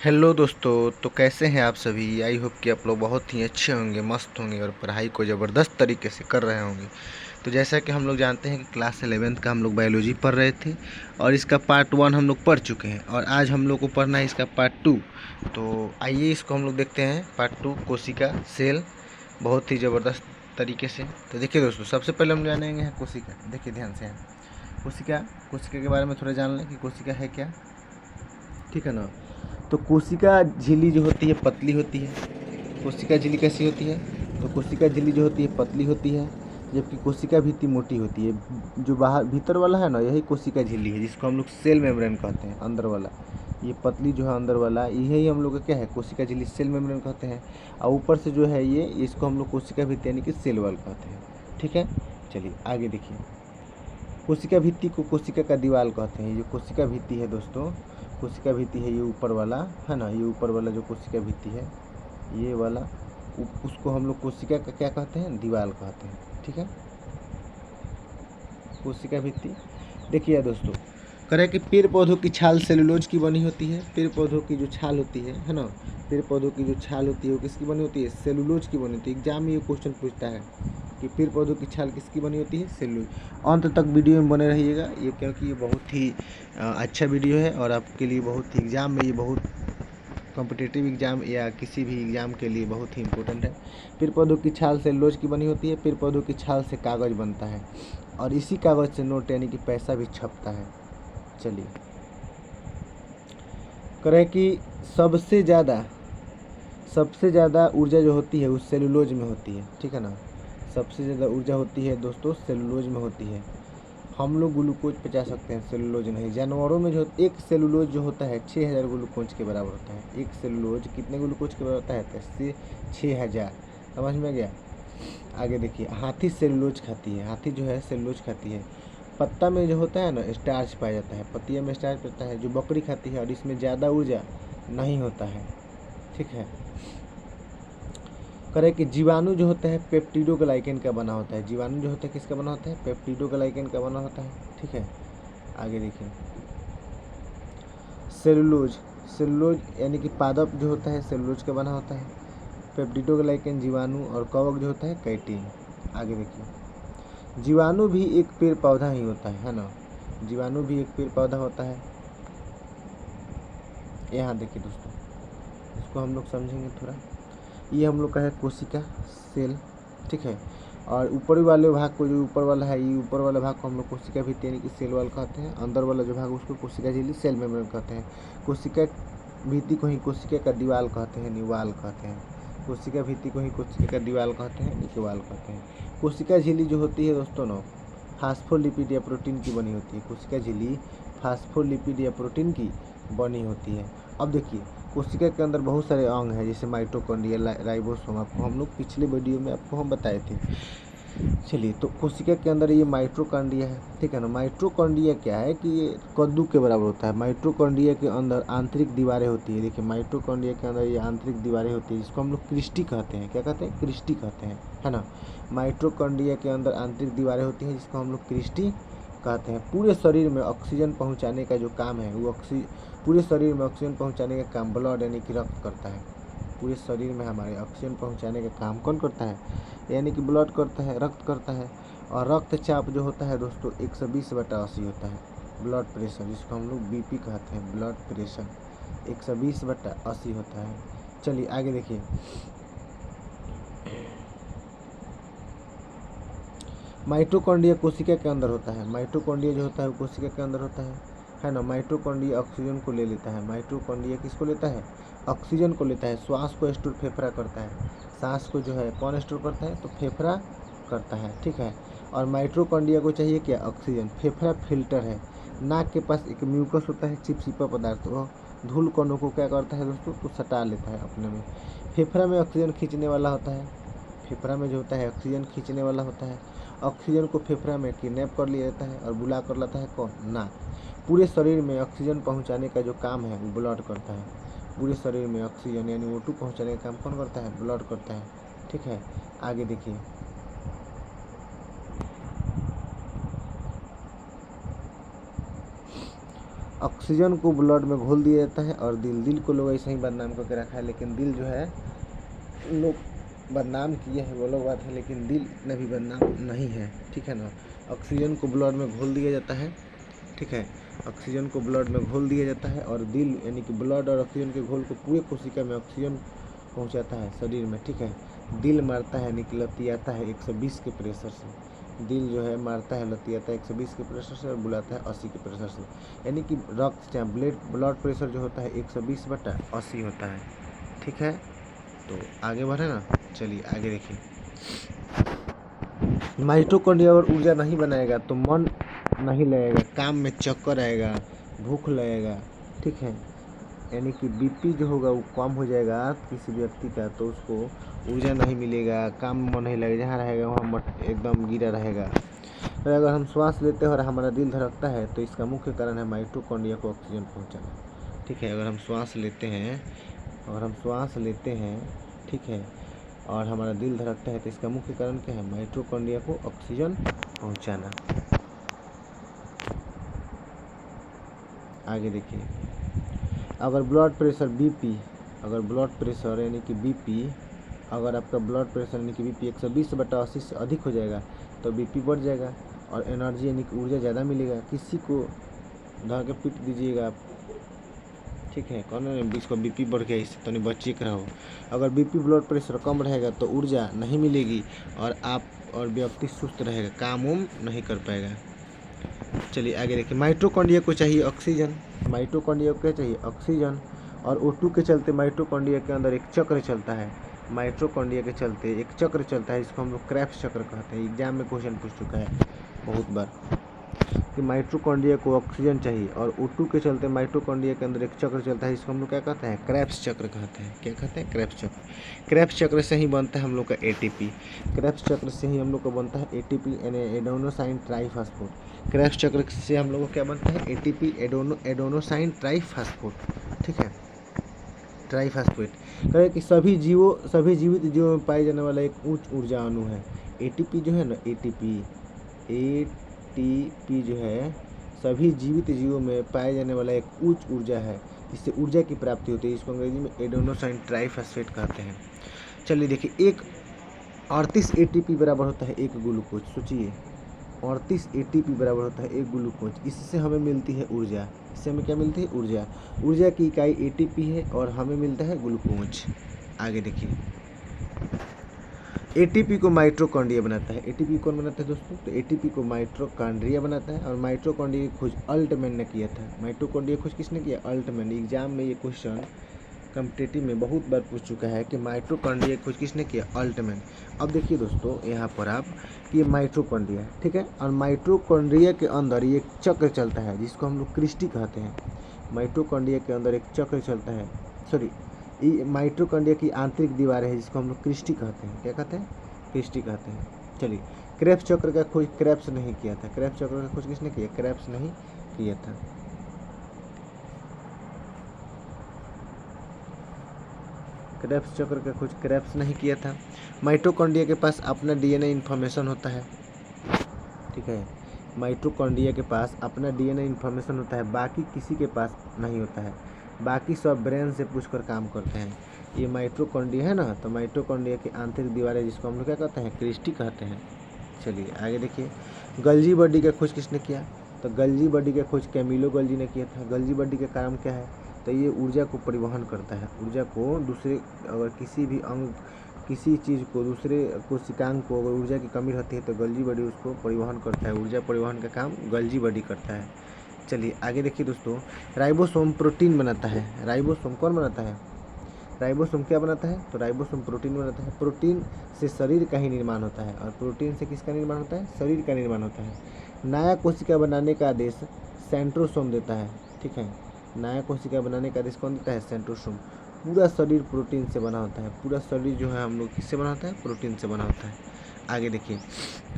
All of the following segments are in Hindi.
हेलो दोस्तों, तो कैसे हैं आप सभी। आई होप कि आप लोग बहुत ही अच्छे होंगे, मस्त होंगे और पढ़ाई को ज़बरदस्त तरीके से कर रहे होंगे। तो जैसा कि हम लोग जानते हैं कि क्लास 11th का हम लोग बायोलॉजी पढ़ रहे थे और इसका पार्ट 1 हम लोग पढ़ चुके हैं और आज हम लोग को पढ़ना है इसका पार्ट 2। तो आइए इसको हम लोग देखते हैं पार्ट 2, कोशिका सेल, बहुत ही ज़बरदस्त तरीके से। तो देखिए दोस्तों, सबसे पहले हम जानेंगे कोशिका। देखिए ध्यान से, कोशिका कोशिका के बारे में थोड़ा जान लें कि कोशिका है क्या, ठीक है ना। तो कोशिका झिल्ली जो होती है पतली होती है। कोशिका झिल्ली कैसी होती है, तो कोशिका झिल्ली जो होती है पतली होती है, जबकि कोशिका भित्ति मोटी होती है। जो बाहर भीतर वाला है ना, यही कोशिका झिल्ली है, जिसको हम लोग सेल मेम्ब्रेन कहते हैं, अंदर वाला। ये पतली जो है अंदर वाला, यही हम लोग का क्या है, कोशिका झिल्ली, सेल मेम्ब्रेन कहते हैं। और ऊपर से जो है ये, इसको हम लोग कोशिका भित्ति यानी कि सेल वॉल कहते हैं, ठीक है। चलिए आगे देखिए, कोशिका भित्ति को कोशिका का दीवार कहते हैं। ये जो कोशिका भित्ति है दोस्तों, कोशिका भित्ति है, ये ऊपर वाला है ना, ये ऊपर वाला जो कोशिका भित्ति है, ये वाला, उसको हम लोग कोशिका का क्या कहते हैं, दीवार कहते हैं, ठीक है। कोशिका भित्ति। देखिए दोस्तों, करें कि पेड़ पौधों की छाल सेलुलोज की बनी होती है। पेड़ पौधों की जो छाल होती है ना, पेड़ पौधों की जो छाल होती है वो किसकी बनी होती है, सेलुलोज की बनी होती है। एग्जाम में ये क्वेश्चन पूछता है कि पेड़ पौधों की छाल किसकी बनी होती है, सेलुलोज। अंत तक वीडियो में बने रहिएगा ये, क्योंकि ये बहुत ही अच्छा वीडियो है और आपके लिए बहुत ही एग्जाम में ये बहुत कॉम्पिटिटिव एग्जाम या किसी भी एग्जाम के लिए बहुत ही इम्पोर्टेंट है। पेड़ पौधों की छाल सेलुलोज की बनी होती है। पेड़ पौधों की छाल से कागज़ बनता है और इसी कागज़ से नोट यानी कि पैसा भी छपता है। चलिए, करें कि सबसे ज़्यादा ऊर्जा जो होती है उस सेलुलोज में होती है, ठीक है ना। सबसे ज़्यादा ऊर्जा होती है दोस्तों सेलुलोज में होती है। हम लोग ग्लूकोज पचा सकते हैं, सेलुलोज नहीं। जानवरों में जो एक सेलुलोज जो होता है 6000 ग्लूकोज के बराबर होता है। एक सेलुलोज कितने ग्लूकोज के बराबर होता है, तो 6000। समझ में गया। आगे देखिए, हाथी सेलुलोज खाती है। हाथी जो है सेलुलोज खाती है। पत्ता में जो होता है ना स्टार्च पाया जाता है, पत्तियाँ में स्टार्च रहता है जो बकरी खाती है, और इसमें ज़्यादा ऊर्जा नहीं होता है, ठीक है। करें कि जीवाणु जो होता है पेप्टिडोग्लाइकेन का बना होता है। जीवाणु जो होता है किसका बना होता है, पेप्टिडोग्लाइकेन का बना होता है, ठीक है। आगे देखिए, सेलुलोज, सेलुलोज यानी कि पादप जो होता है सेलुलोज का बना होता है। पेप्टिडोग्लाइकेन जीवाणु, और कवक जो होता है कैटीन। आगे देखिए, जीवाणु भी एक पेड़ पौधा ही होता है ना। जीवाणु भी एक पेड़ पौधा होता है। यहाँ देखिए दोस्तों, इसको हम लोग समझेंगे थोड़ा। ये हम लोग का है कोशिका सेल, ठीक है। और ऊपर वाले भाग को, जो ऊपर वाला है, ये ऊपर वाले भाग को हम लोग कोशिका भित्ति यानी कि सेल वॉल कहते हैं। अंदर वाला जो भाग उसको कोशिका झिल्ली, सेल मेम्ब्रेन कहते हैं। कोशिका भित्ति को ही कोशिका का दीवार कहते हैं, निवाल कहते हैं। कोशिका भित्ति को ही कोशिका का दीवार कहते हैं, निवाल कहते हैं। कोशिका झिल्ली जो होती है दोस्तों ना, फास्फोलिपिड या प्रोटीन की बनी होती है। कोशिका झिल्ली फास्फोलिपिड या प्रोटीन की बनी होती है। अब देखिए, कोशिका के अंदर बहुत सारे अंग हैं, जैसे माइटोकॉन्ड्रिया, राइबोसोम, आपको हम लोग पिछले वीडियो में आपको हम बताए थे। चलिए, तो कोशिका के अंदर ये माइटोकॉन्ड्रिया है, ठीक है ना। माइटोकॉन्ड्रिया क्या है कि ये कद्दू के बराबर होता है। माइटोकॉन्ड्रिया के अंदर आंतरिक दीवारें होती है। देखिए, माइटोकॉन्ड्रिया के अंदर ये आंतरिक दीवारें होती है, जिसको हम लोग क्रिस्टी कहते हैं। क्या कहते हैं, क्रिस्टी कहते हैं, है ना। माइटोकॉन्ड्रिया के अंदर आंतरिक दीवारें होती हैं, जिसको हम लोग क्रिस्टी कहते हैं। पूरे शरीर में ऑक्सीजन पहुँचाने का जो काम है वो पूरे शरीर में ऑक्सीजन पहुँचाने का काम ब्लड यानी कि रक्त करता है। पूरे शरीर में हमारे ऑक्सीजन पहुँचाने का काम कौन करता है, यानी कि ब्लड करता है, रक्त करता है। और रक्तचाप जो होता है दोस्तों 120/80 होता है। ब्लड प्रेशर, जिसको हम लोग बीपी कहते हैं, ब्लड प्रेशर 120/80 होता है। चलिए आगे देखिए, माइटोकॉन्ड्रिया कोशिका के अंदर होता है। माइटोकॉन्ड्रिया जो होता है वो कोशिका के अंदर होता है ना। माइटोकॉन्ड्रिया ऑक्सीजन को ले लेता है। माइटोकॉन्ड्रिया किसको लेता है, ऑक्सीजन को लेता है। श्वास को स्टोर फेफड़ा करता है। सांस को जो है कौन स्टोर करता है, तो फेफड़ा करता है, ठीक है। और माइटोकॉन्ड्रिया को चाहिए क्या, ऑक्सीजन। फेफड़ा फिल्टर है। नाक के पास एक म्यूकस होता है, चिपचिपा पदार्थ, वो धूल कणों को क्या करता है दोस्तों, तो सटा लेता है अपने में। फेफड़ा में ऑक्सीजन खींचने वाला होता है। फेफड़ा में जो होता है ऑक्सीजन खींचने वाला होता है। ऑक्सीजन को फेफड़ा में किडनैप कर लिया जाता है और बुला कर लाता है कौन, नाक। पूरे शरीर में ऑक्सीजन पहुंचाने का जो काम है वो ब्लड करता है। पूरे शरीर में ऑक्सीजन यानी O2 पहुंचाने का काम कौन करता है, ब्लड करता है, ठीक है। आगे देखिए, ऑक्सीजन को ब्लड में घोल दिया जाता है और दिल को लोग ऐसे ही बदनाम करके रखा है, लेकिन दिल जो है लोग बदनाम किए हैं वो लोग बात है, लेकिन दिल इतना भी बदनाम नहीं है, ठीक है ना। ऑक्सीजन को ब्लड में घोल दिया जाता है, ठीक है, ऑक्सीजन को ब्लड में घोल दिया जाता है और दिल यानी कि ब्लड और ऑक्सीजन के घोल को पूरे कोशिका में ऑक्सीजन पहुंचाता है शरीर में, ठीक है। दिल मारता है यानी कि लतियाता है 120 के प्रेशर से, दिल जो है मारता है लतियाता है 120 के प्रेशर से और बुलाता है 80 के प्रेशर से, यानी कि रक्त या ब्लड प्रेशर जो होता है 120/80 होता है, ठीक है। तो आगे बढ़े ना, चलिए आगे देखिए। माइटोकॉन्ड्रिया अगर ऊर्जा नहीं बनाएगा तो मन नहीं लगेगा, काम में चक्कर आएगा, भूख लगेगा, ठीक है, यानी कि बीपी जो होगा वो कम हो जाएगा किसी व्यक्ति का, तो उसको ऊर्जा नहीं मिलेगा, काम में मन नहीं लगेगा, जहाँ रहेगा वहाँ एकदम गिरा रहेगा। तो अगर हम श्वास लेते हैं और हमारा दिल धड़कता है तो इसका मुख्य कारण है माइटोकॉन्ड्रिया को ऑक्सीजन पहुँचाना, ठीक है। अगर हम श्वास लेते हैं ठीक है, और हमारा दिल धड़कता है तो इसका मुख्य कारण क्या है, माइटोकॉन्ड्रिया को ऑक्सीजन पहुंचाना। आगे देखिए, अगर ब्लड प्रेशर यानी कि बीपी, अगर आपका ब्लड प्रेशर यानी कि बीपी 120/80 से अधिक हो जाएगा तो बीपी बढ़ जाएगा और एनर्जी यानी कि ऊर्जा ज़्यादा मिलेगा। किसी को धर के पीट दीजिएगा आप, ठीक है, कौन है इसको बीपी बढ़ गया, इससे तो नहीं बचिए कर रहो। अगर बीपी ब्लड प्रेशर कम रहेगा तो ऊर्जा नहीं मिलेगी और व्यक्ति सुस्त रहेगा, काम उम नहीं कर पाएगा। चलिए आगे देखिए, माइटोकॉन्ड्रिया को चाहिए ऑक्सीजन, माइटोकॉन्ड्रिया को क्या चाहिए, ऑक्सीजन, और O2 के चलते माइटोकॉन्ड्रिया के अंदर एक चक्र चलता है, माइटोकॉन्ड्रिया के चलते एक चक्र चलता है, इसको हम लोग क्रेब्स चक्र कहते हैं। एग्जाम में क्वेश्चन पूछ चुका है बहुत बार कि माइटोकॉन्ड्रिया को ऑक्सीजन चाहिए और O2 के चलते माइटोकॉन्ड्रिया के अंदर एक चक्र चलता है, इसको हम लोग क्या कहते हैं, क्रेब्स चक्र कहते हैं। क्या कहते हैं, क्रेब्स चक्र। क्रेब्स चक्र से ही बनता है हम लोग का ATP, क्रेब्स चक्र से ही हम लोग का बनता है ATP यानी एडेनोसाइन ट्राइफॉस्फेट। क्रेब्स चक्र से हम लोग को क्या बनता है, ATP एडेनोसाइन ट्राइफॉस्फेट, ठीक है, ट्राइफॉस्फेट। कहे कि सभी जीवित जीवों में पाए जाने वाला एक उच्च ऊर्जा अणु है। ATP जो है ना, ATP जो है सभी जीवित जीवों में पाए जाने वाला एक उच्च ऊर्जा है, इससे ऊर्जा की प्राप्ति होती है, इसको अंग्रेजी में एडेनोसाइन ट्राइफॉस्फेट कहते हैं। चलिए देखिए, 38 ATP बराबर होता है एक ग्लूकोज, सोचिए 38 ATP बराबर होता है एक ग्लूकोज, इससे हमें मिलती है ऊर्जा। इससे हमें क्या मिलती है, ऊर्जा। ऊर्जा की इकाई ATP है और हमें मिलता है ग्लूकोज। आगे देखिए, ATP को माइटोकॉन्ड्रिया बनाता है। ATP कौन बनाता है दोस्तों, तो ATP को माइटोकॉन्ड्रिया बनाता है और माइटोकॉन्ड्रिया की खोज अल्टमैन ने किया था। माइटोकॉन्ड्रिया खोज किसने किया, अल्टमैन। एग्जाम में ये क्वेश्चन कॉम्पिटिटिव में बहुत बार पूछ चुका है कि माइटोकॉन्ड्रिया की खोज किसने किया, अल्टमैन। अब देखिए दोस्तों यहाँ पर आप कि ये माइटोकॉन्ड्रिया, ठीक है, और माइटोकॉन्ड्रिया के अंदर ये चक्र चलता है जिसको हम लोग क्रिस्टी कहते हैं। माइटोकॉन्ड्रिया के अंदर एक चक्र चलता है, ये माइटोकॉन्ड्रिया की आंतरिक दीवार है जिसको हम लोग क्रिस्टी कहते हैं। क्या कहते हैं, क्रिस्टी कहते हैं। चलिए, क्रेब्स चक्र का खोज क्रेब्स नहीं किया था, क्रेब्स चक्र का खोज किसने किया, क्रेब्स नहीं किया था। क्रेब्स चक्र का खोज क्रेब्स नहीं किया था। माइटोकॉन्ड्रिया के पास अपना DNA इन्फॉर्मेशन होता है, ठीक है, माइटोकॉन्ड्रिया के पास अपना DNA इन्फॉर्मेशन होता है, बाकी किसी के पास नहीं होता है, बाकी सब ब्रेन से पूछकर काम करते हैं। ये माइटोकॉन्ड्रिया है ना, तो माइटोकॉन्ड्रिया की आंतरिक दीवार है जिसको हम लोग क्या कहते हैं, क्रिस्टी कहते हैं। चलिए आगे देखिए, गल्जी बॉडी का खोज किसने किया, तो गल्जी बॉडी का खोज कैमिलो गल्जी ने किया था। गल्जी बॉडी का काम क्या है, तो ये ऊर्जा को परिवहन करता है, ऊर्जा को दूसरे, अगर किसी भी अंग, किसी चीज़ को, दूसरे कोशिकांग को अगर ऊर्जा की कमी रहती है तो गल्जी बॉडी उसको परिवहन करता है, ऊर्जा परिवहन का काम गल्जी बॉडी करता है। चलिए आगे देखिए दोस्तों, राइबोसोम प्रोटीन बनाता है। राइबोसोम कौन बनाता है, राइबोसोम क्या बनाता है, तो राइबोसोम प्रोटीन बनाता है। प्रोटीन से शरीर का ही निर्माण होता है और प्रोटीन से किसका निर्माण होता है, शरीर का निर्माण होता है। नया कोशिका बनाने का आदेश सेंट्रोसोम देता है, ठीक है, नया कोशिका बनाने का आदेश कौन देता है, सेंट्रोसोम। पूरा शरीर प्रोटीन से बना होता है, पूरा शरीर जो है हम लोग किससे बना होता है, प्रोटीन से बना होता है। आगे देखिए,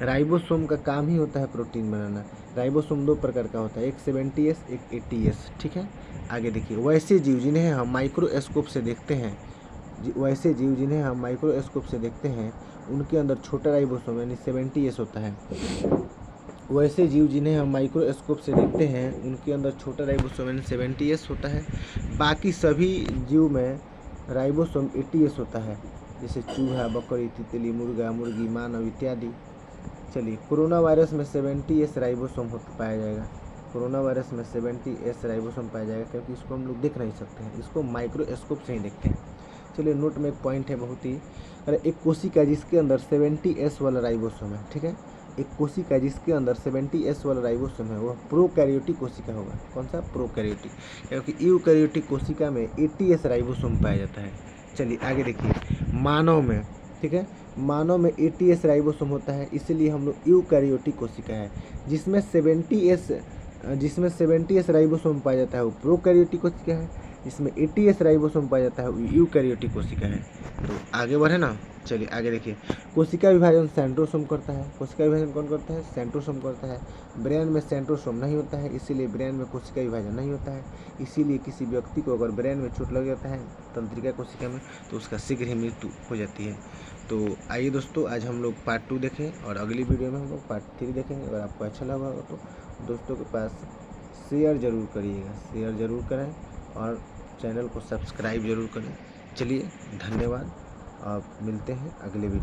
राइबोसोम का काम ही होता है प्रोटीन बनाना। राइबोसोम 2 प्रकार का होता है, एक 70S एक 80S, ठीक है। आगे देखिए, वैसे जीव जिन्हें हम माइक्रोस्कोप से देखते हैं, उनके अंदर छोटा राइबोसोम यानी 70S होता है। वैसे जीव जिन्हें हम माइक्रोस्कोप से देखते हैं उनके अंदर छोटा राइबोसोम यानी 70S होता है। बाकी सभी जीव में राइबोसोम 80S होता है, जैसे चूहा, बकरी, तितली, मुर्गा, मुर्गी, मानव इत्यादि। चलिए, कोरोना वायरस में 70S राइबोसोम पाया जाएगा। कोरोना वायरस में 70S राइबोसोम पाया जाएगा, क्योंकि इसको हम लोग देख नहीं सकते हैं, इसको माइक्रोस्कोप से ही देखते हैं। चलिए, नोट में एक पॉइंट है बहुत ही, अरे एक कोशिका जिसके अंदर 70S वाला राइबोसोम है, ठीक है, एक कोशिका जिसके अंदर 70S वाला राइबोसोम है वह प्रोकैरियोटिक कोशिका होगा। कौन सा? प्रोकैरियोटिक, क्योंकि यूकैरियोटिक कोशिका में 80S राइबोसोम पाया जाता है। चलिए आगे देखिए, मानव में, ठीक है, मानव में 80S राइबोसोम होता है, इसलिए हम लोग यूकैरियोटिक कोशिका है। जिसमें 70S राइबोसोम पाया जाता है वो प्रोकैरियोटिक कोशिका है, जिसमें 80S राइबोसोम पाया जाता है वो यूकैरियोटिक कोशिका है। तो आगे बढ़े ना, चलिए आगे देखिए, कोशिका विभाजन सेंट्रोसोम करता है। कोशिका विभाजन कौन करता है? सेंट्रोसोम करता है। ब्रेन में सेंट्रोसोम नहीं होता है, इसीलिए ब्रेन में कोशिका विभाजन नहीं होता है। इसीलिए किसी व्यक्ति को अगर ब्रेन में चोट लग जाता है तंत्रिका कोशिका में, तो उसका शीघ्र ही मृत्यु हो जाती है। तो आइए दोस्तों, आज हम लोग पार्ट 2 देखें और अगली वीडियो में हम लोग पार्ट 3 देखेंगे। अगर आपको अच्छा लगा हो तो दोस्तों के पास शेयर ज़रूर करिएगा, शेयर ज़रूर करें और चैनल को सब्सक्राइब ज़रूर करें। चलिए, धन्यवाद, आप मिलते हैं अगले वीडियो।